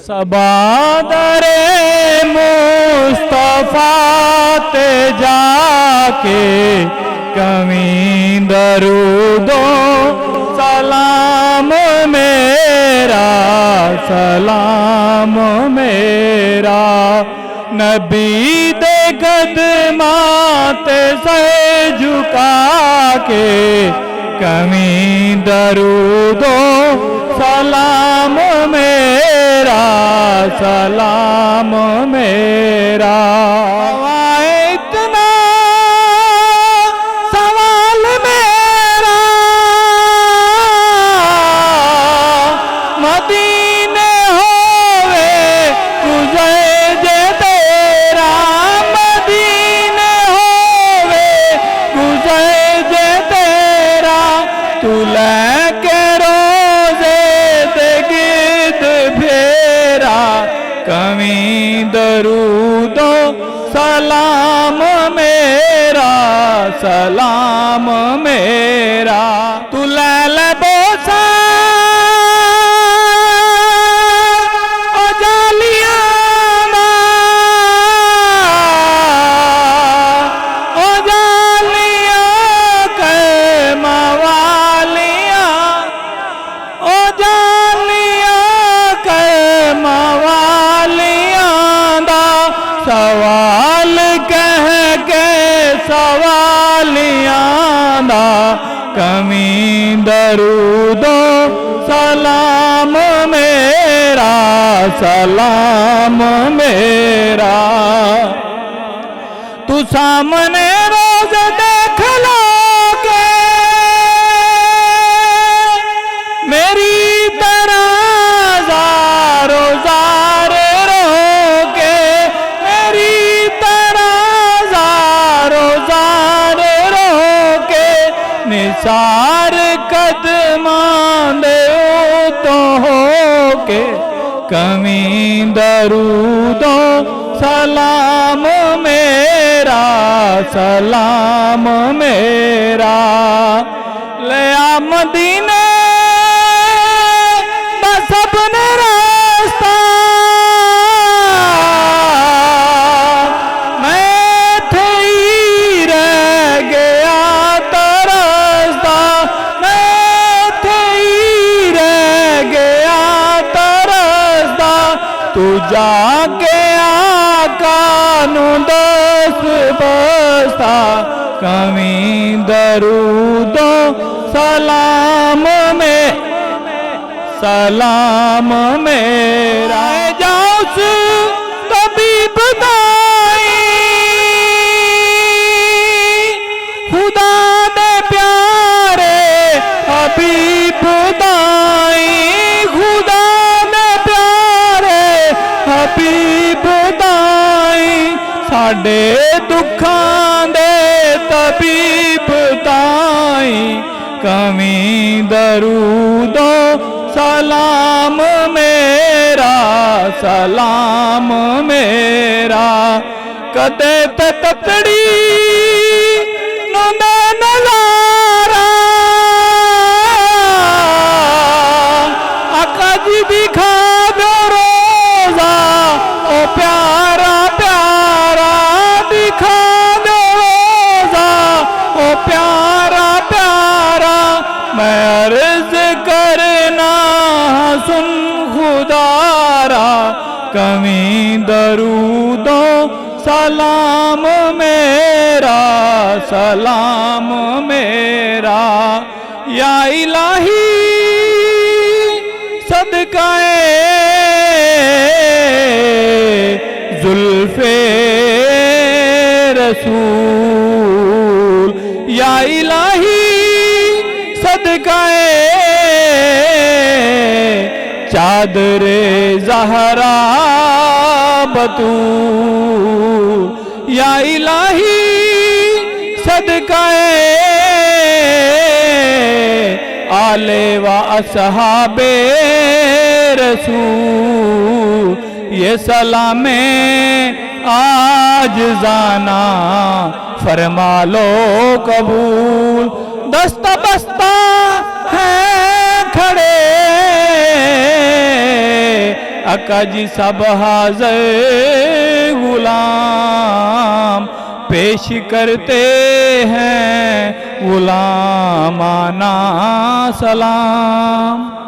सबादरे मुस्तफा ते जाके कमी दरूदो सलाम मेरा, सलाम मेरा। नबी दे कदमाते से झुका के कमी दरूदो सलाम मेरा, सलाम मेरा। इतना सवाल मेरा मदीने होवे गुज़र जे तेरा, मदीने होवे गुज़र जे तेरा। तू लेके रोज़े ते गिद फेरा कमी दरूदो सलाम मेरा, सलाम मेरा। तू ले बोसा ओ जालियां दा, ओ जालियां के मवालियां, ओ जालियां के मवालियां दा सवाल कह के सवालियां दा कमी दरूदो सलाम मेरा, सलाम मेरा। तू सामने रोज देख लोगे मेरी तरह ज़ारो ज़ार रोके, मेरी तरह ज़ारो ज़ार रोके। निसार कदमां दे तो होके कमी दरूदो सलाम मेरा, सलाम मेरा। ले आ मदीने बस अपने रास्ता, मैं थे ही रह गया तरसता, मैं थे ही रह गया तरसता। तू जाके आका नू दस बस्ता कमी दरूदो सलाम में, सलाम मेरा। जाऊस तबीब दाई खुदा दे प्यारे हबीब दाई, खुदा दे प्यारे हबीब दाई। साडे दुखां दे तबीब दाई कमी दरूदो सलाम मेरा, सलाम मेरा। कदे ते तकड़ी नोंदा नज़ारा आका जी दिखा दो रोज़ा ओ प्यारा प्यारा, दिखा दो रोज़ा ओ प्यारा प्यारा। मैं अर्ज़ करना सुन खुदारा कमी दरूदो सलाम मेरा, सलाम मेरा। या इलाही सदकाए जुल्फे रसूल, या इलाही सदकाए चादरे ज़हरा बतूल। या इलाही सदकाए आले व असहाबे रसूल। ये सलामे आज जाना फरमा लो कबूल। दस्ता बस्ता है खड़े आका जी सब हाज़िर गुलाम पेश करते हैं गुलामाना सलाम।